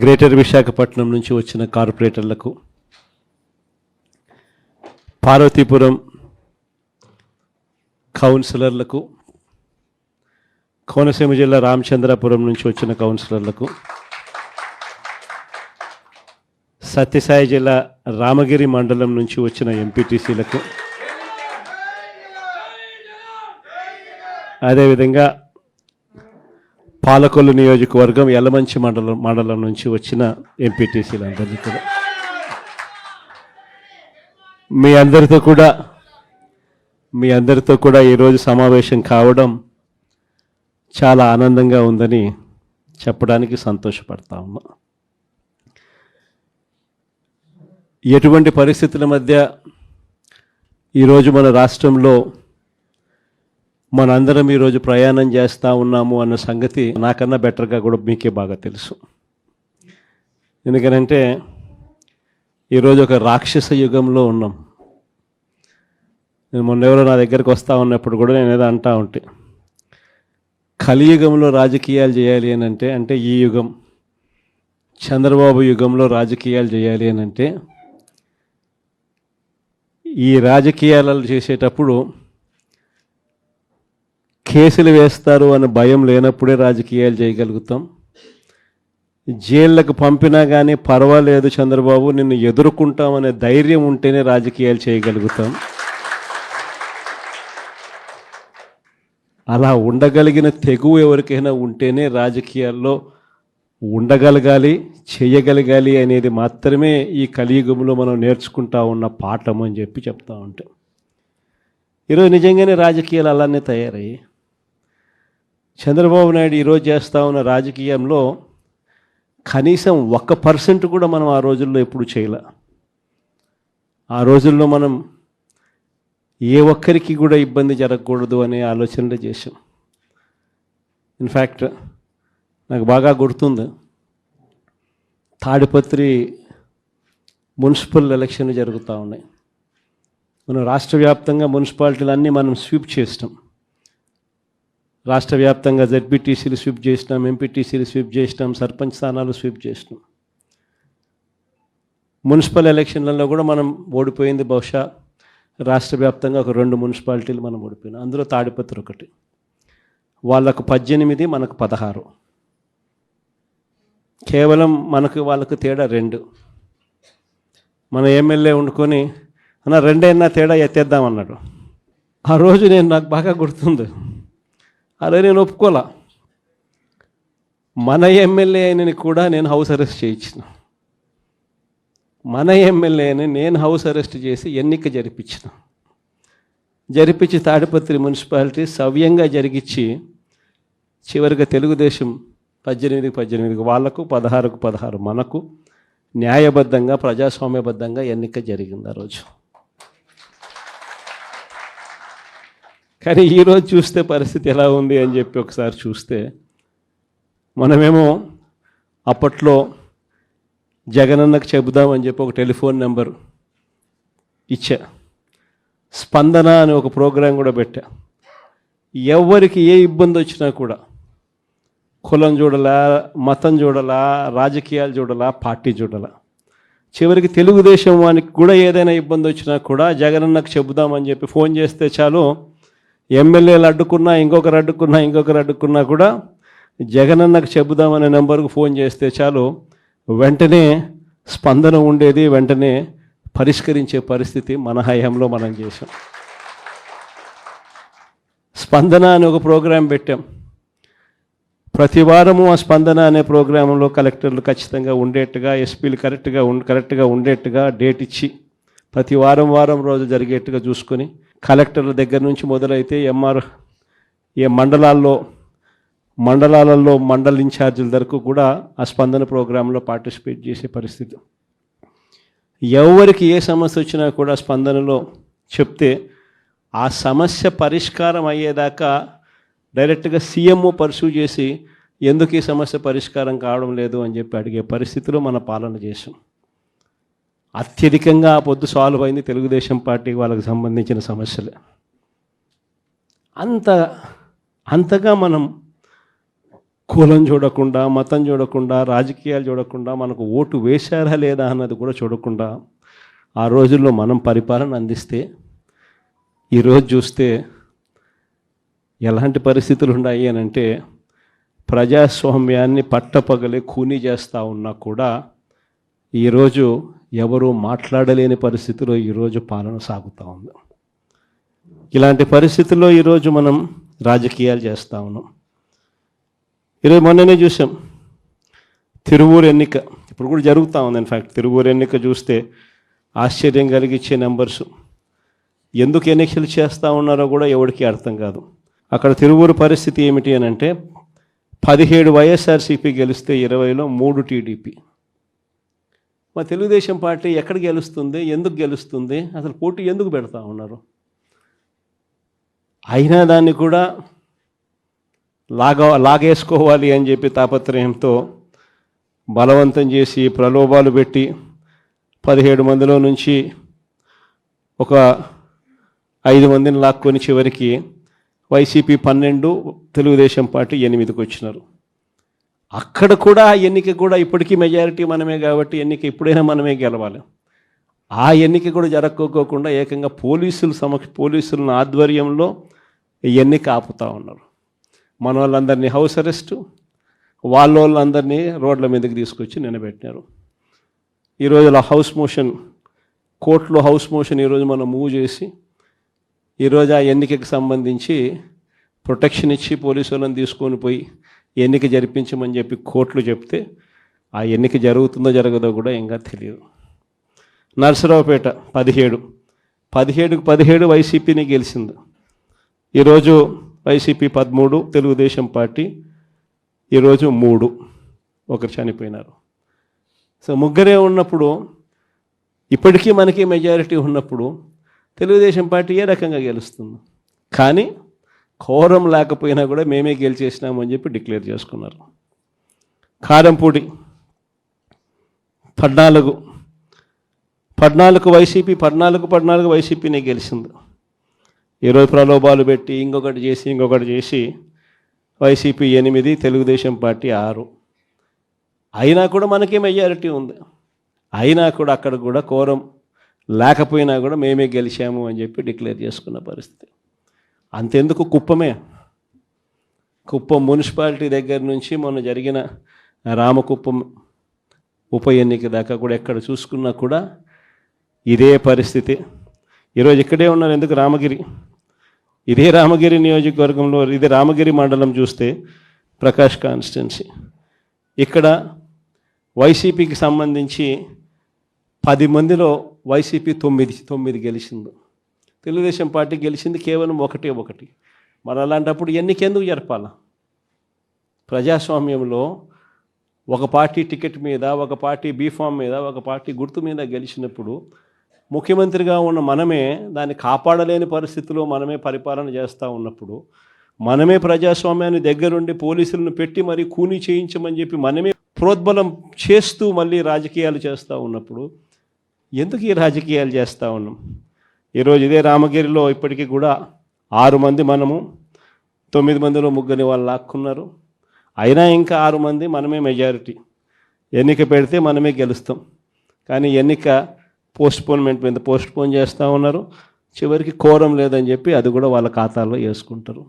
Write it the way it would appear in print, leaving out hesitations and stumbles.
Greater Visakhapatnam నుంచి వచ్చిన కార్పొరేటర్లకు, పార్వతీపురం కౌన్సిలర్లకు, కోనసీమ జిల్లా రామచంద్రాపురం నుంచి వచ్చిన కౌన్సిలర్లకు, సత్యసాయి జిల్లా రామగిరి మండలం నుంచి వచ్చిన ఎంపీటీసీలకు, అదేవిధంగా పాలకొల్లు నియోజకవర్గం యలమంచి మండలం నుంచి వచ్చిన ఎంపీటీసీలందరికీ కూడా మీ అందరితో కూడా ఈరోజు సమావేశం కావడం చాలా ఆనందంగా ఉందని చెప్పడానికి సంతోషపడతా ఉన్నా. ఎటువంటి పరిస్థితుల మధ్య ఈరోజు మన రాష్ట్రంలో మనందరం ఈరోజు ప్రయాణం చేస్తూ ఉన్నాము అన్న సంగతి నాకన్నా బెటర్గా కూడా మీకే బాగా తెలుసు. ఎందుకనంటే ఈరోజు ఒక రాక్షస యుగంలో ఉన్నాం. నేను మొన్నెవరో నా దగ్గరికి వస్తూ ఉన్నప్పుడు కూడా నేను ఏదో అంటా ఉంటే, కలియుగంలో రాజకీయాలు చేయాలి అని అంటే ఈ యుగం చంద్రబాబు యుగంలో రాజకీయాలు చేయాలి అని అంటే ఈ రాజకీయాలు చేసేటప్పుడు కేసులు వేస్తారు అనే భయం లేనప్పుడే రాజకీయాలు చేయగలుగుతాం. జైళ్ళకు పంపినా కానీ పర్వాలేదు చంద్రబాబు నిన్ను ఎదుర్కొంటామనే ధైర్యం ఉంటేనే రాజకీయాలు చేయగలుగుతాం. అలా ఉండగలిగిన తెగువ ఎవరికైనా ఉంటేనే రాజకీయాల్లో ఉండగలగాలి, చేయగలగాలి అనేది మాత్రమే ఈ కలియుగంలో మనం నేర్చుకుంటా ఉన్న పాఠం అని చెప్పి చెప్తా ఉంటాం. ఈరోజు నిజంగానే రాజకీయాలు అలానే తయారయ్యాయి. చంద్రబాబు నాయుడు ఈరోజు చేస్తూ ఉన్న రాజకీయంలో కనీసం 1% కూడా మనం ఆ రోజుల్లో ఎప్పుడు చేయలే. ఆ రోజుల్లో మనం ఏ ఒక్కరికి కూడా ఇబ్బంది జరగకూడదు అనే ఆలోచనలు చేశాం. ఇన్ఫ్యాక్ట్ నాకు బాగా గుర్తుంది, తాడిపత్రి మున్సిపల్ ఎలక్షన్లు జరుగుతూ ఉన్నాయి. మనం రాష్ట్ర వ్యాప్తంగా మున్సిపాలిటీలన్నీ మనం స్వీప్ చేసినాం. రాష్ట్ర వ్యాప్తంగా జెడ్పీటీసీలు స్వీప్ చేసినాం, ఎంపీటీసీలు స్వీప్ చేసినాం, సర్పంచ్ స్థానాలు స్వీప్ చేసినాం. మున్సిపల్ ఎలక్షన్లలో కూడా మనం ఓడిపోయింది బహుశా రాష్ట్ర వ్యాప్తంగా ఒక 2 మున్సిపాలిటీలు మనం ఓడిపోయినాం. అందులో తాడిపత్రి ఒకటి. వాళ్ళకు 18, మనకు 16. కేవలం వాళ్ళకు తేడా 2. మన ఎమ్మెల్యే వండుకొని అన్న 2 తేడా ఎత్తేద్దామన్నాడు. ఆ రోజు నాకు బాగా గుర్తుంది. అదే నేను ఒప్పుకోలా. మన ఎమ్మెల్యే అయినని కూడా నేను హౌస్ అరెస్ట్ చేయించిన. మన ఎమ్మెల్యేని నేను హౌస్ అరెస్ట్ చేసి ఎన్నిక జరిపించి తాడిపత్రి మున్సిపాలిటీ సవ్యంగా జరిగించి చివరిగా తెలుగుదేశం 18 వాళ్లకు, 16 మనకు న్యాయబద్ధంగా ప్రజాస్వామ్యబద్ధంగా ఎన్నిక జరిగింది ఆ రోజు. కానీ ఈరోజు చూస్తే పరిస్థితి ఎలా ఉంది అని చెప్పి ఒకసారి చూస్తే, మనమేమో అప్పట్లో జగనన్నకు చెబుదామని చెప్పి ఒక టెలిఫోన్ నెంబర్ ఇచ్చా, స్పందన అని ఒక ప్రోగ్రాం కూడా పెట్టా. ఎవరికి ఏ ఇబ్బంది వచ్చినా కూడా కులం చూడలా, మతం చూడలా, రాజకీయాలు చూడలా, పార్టీ చూడలా, చివరికి తెలుగుదేశం వానికి కూడా ఏదైనా ఇబ్బంది వచ్చినా కూడా జగనన్నకు చెబుదామని చెప్పి ఫోన్ చేస్తే చాలు, ఎమ్మెల్యేలు అడ్డుకున్నా, ఇంకొకరు అడ్డుకున్నా కూడా జగనన్నకు చెబుదామనే నెంబర్కు ఫోన్ చేస్తే చాలు, వెంటనే స్పందన ఉండేది, వెంటనే పరిష్కరించే పరిస్థితి మన హయాంలో మనం చేసాం. స్పందన అని ఒక ప్రోగ్రాం పెట్టాం. ప్రతి వారము ఆ స్పందన అనే ప్రోగ్రాంలో కలెక్టర్లు ఖచ్చితంగా ఉండేట్టుగా, ఎస్పీలు కరెక్ట్గా ఉండేట్టుగా డేట్ ఇచ్చి ప్రతి వారం రోజు జరిగేట్టుగా చూసుకొని, కలెక్టర్ల దగ్గర నుంచి మొదలైతే మండలాలలో మండల ఇన్ఛార్జీల వరకు కూడా ఆ స్పందన ప్రోగ్రాంలో పార్టిసిపేట్ చేసే పరిస్థితి. ఎవరికి ఏ సమస్య వచ్చినా కూడా స్పందనలో చెప్తే ఆ సమస్య పరిష్కారం అయ్యేదాకా డైరెక్ట్గా సీఎంఓ పర్సూ చేసి ఎందుకు ఈ సమస్య పరిష్కారం కావడం లేదు అని చెప్పి అడిగే పరిస్థితిలో మన పాలన చేసాం. అత్యధికంగా ఆ పొద్దు సాల్వ్ అయింది తెలుగుదేశం పార్టీ వాళ్ళకి సంబంధించిన సమస్యలే. అంతగా మనం కులం చూడకుండా, మతం చూడకుండా, రాజకీయాలు చూడకుండా, మనకు ఓటు వేశారా లేదా అన్నది కూడా చూడకుండా ఆ రోజుల్లో మనం పరిపాలన అందిస్తే ఈరోజు చూస్తే ఎలాంటి పరిస్థితులు ఉన్నాయి అని అంటే ప్రజాస్వామ్యాన్ని పట్టపగలే ఖూనీ చేస్తూ ఉన్నా కూడా ఈరోజు ఎవరు మాట్లాడలేని పరిస్థితిలో ఈరోజు పాలన సాగుతూ ఉంది. ఇలాంటి పరిస్థితుల్లో ఈరోజు మనం రాజకీయాలు చేస్తూ ఉన్నాం. ఈరోజు మొన్ననే చూసాం తిరువూరు ఎన్నిక, ఇప్పుడు కూడా జరుగుతూ ఉంది. ఇన్ఫ్యాక్ట్ తిరువూరు ఎన్నిక చూస్తే ఆశ్చర్యం కలిగించే నెంబర్సు. ఎందుకు ఎన్నికలు చేస్తూ ఉన్నారో కూడా ఎవరికి అర్థం కాదు. అక్కడ తిరువూరు పరిస్థితి ఏమిటి అని అంటే 17 వైఎస్ఆర్సీపీ గెలిస్తే 20లో 3 టీడీపీ. మా తెలుగుదేశం పార్టీ ఎక్కడ గెలుస్తుంది, ఎందుకు గెలుస్తుంది, అసలు పోటీ ఎందుకు పెడతా ఉన్నారు? అయినా దాన్ని కూడా లాగేసుకోవాలి అని చెప్పి తాపత్రయంతో బలవంతం చేసి ప్రలోభాలు పెట్టి 17 మందిలో నుంచి ఒక 5 మందిని లాక్కొని చివరికి వైసీపీ 12, తెలుగుదేశం పార్టీ 8కి వచ్చినారు. అక్కడ కూడా ఆ ఎన్నిక కూడా ఇప్పటికీ మెజారిటీ మనమే కాబట్టి ఎన్నిక ఎప్పుడైనా మనమే గెలవాలి. ఆ ఎన్నిక కూడా జరగకోకుండా ఏకంగా పోలీసుల ఆధ్వర్యంలో ఎన్నిక ఆపుతూ ఉన్నారు. మన వాళ్ళందరినీ హౌస్ అరెస్టు, వాళ్ళందరినీ రోడ్ల మీదకి తీసుకొచ్చి నిలబెట్టినారు. ఈరోజు హౌస్ మోషన్, కోర్టులో హౌస్ మోషన్ ఈరోజు మనం మూవ్ చేసి ఈరోజు ఆ ఎన్నికకి సంబంధించి ప్రొటెక్షన్ ఇచ్చి పోలీసు వాళ్ళని తీసుకొని పోయి ఎన్నిక జరిపించమని చెప్పి కోర్టులు చెప్తే ఆ ఎన్నిక జరుగుతుందో జరగదో కూడా ఇంకా తెలియదు. నరసరావుపేట 17 వైసీపీని గెలిచింది. ఈరోజు వైసీపీ 13, తెలుగుదేశం పార్టీ ఈరోజు 3, ఒకరు చనిపోయినారు. సో ముగ్గురే ఉన్నప్పుడు, ఇప్పటికీ మనకి మెజారిటీ ఉన్నప్పుడు తెలుగుదేశం పార్టీ ఏ రకంగా గెలుస్తుంది? కానీ కోరం లేకపోయినా కూడా మేమే గెలిచేసినామని చెప్పి డిక్లేర్ చేసుకున్నారు. కారంపూడి 14 వైసీపీ, 14 వైసీపీనే గెలిచింది. ఈరోజు ప్రలోభాలు పెట్టి ఇంకొకటి చేసి వైసీపీ 8, తెలుగుదేశం పార్టీ 6. అయినా కూడా మనకే మెజారిటీ ఉంది. అయినా కూడా అక్కడ కూడా కోరం లేకపోయినా కూడా మేమే గెలిచాము అని చెప్పి డిక్లేర్ చేసుకున్న పరిస్థితి. అంతెందుకు కుప్పం మున్సిపాలిటీ దగ్గర నుంచి మొన్న జరిగిన రామకుప్పం ఉప ఎన్నిక దాకా కూడా ఎక్కడ చూసుకున్నా కూడా ఇదే పరిస్థితి. ఈరోజు ఇక్కడే ఉన్నారు. ఎందుకు ఇదే రామగిరి నియోజకవర్గంలో, ఇదే రామగిరి మండలం చూస్తే ప్రకాష్ కాన్స్టిట్యున్సీ, ఇక్కడ వైసీపీకి సంబంధించి 10 మందిలో వైసీపీ 9 గెలిచింది. తెలుగుదేశం పార్టీ గెలిచింది కేవలం 1. మరి అలాంటప్పుడు ఎన్నికెందుకు జరపాలా? ప్రజాస్వామ్యంలో ఒక పార్టీ టికెట్ మీద, ఒక పార్టీ బీఫామ్ మీద, ఒక పార్టీ గుర్తు మీద గెలిచినప్పుడు ముఖ్యమంత్రిగా ఉన్న మనమే దాన్ని కాపాడలేని పరిస్థితిలో మనమే పరిపాలన చేస్తూ ఉన్నప్పుడు, మనమే ప్రజాస్వామ్యాన్ని దగ్గరుండి పోలీసులను పెట్టి మరీ కూనీ చేయించమని చెప్పి మనమే ప్రోద్బలం చేస్తూ మళ్ళీ రాజకీయాలు చేస్తూ ఉన్నప్పుడు ఎందుకు ఈ రాజకీయాలు చేస్తూ ఉన్నాం? ఈరోజు ఇదే రామగిరిలో ఇప్పటికీ కూడా 6 మంది మనము, 9 మందిలో 3 వాళ్ళు లాక్కున్నారు. అయినా ఇంకా 6 మంది మనమే మెజారిటీ. ఎన్నిక పెడితే మనమే గెలుస్తాం. కానీ ఎన్నిక పోస్ట్పోన్ చేస్తూ ఉన్నారు. చివరికి కోరం లేదని చెప్పి అది కూడా వాళ్ళ ఖాతాలో వేసుకుంటారు.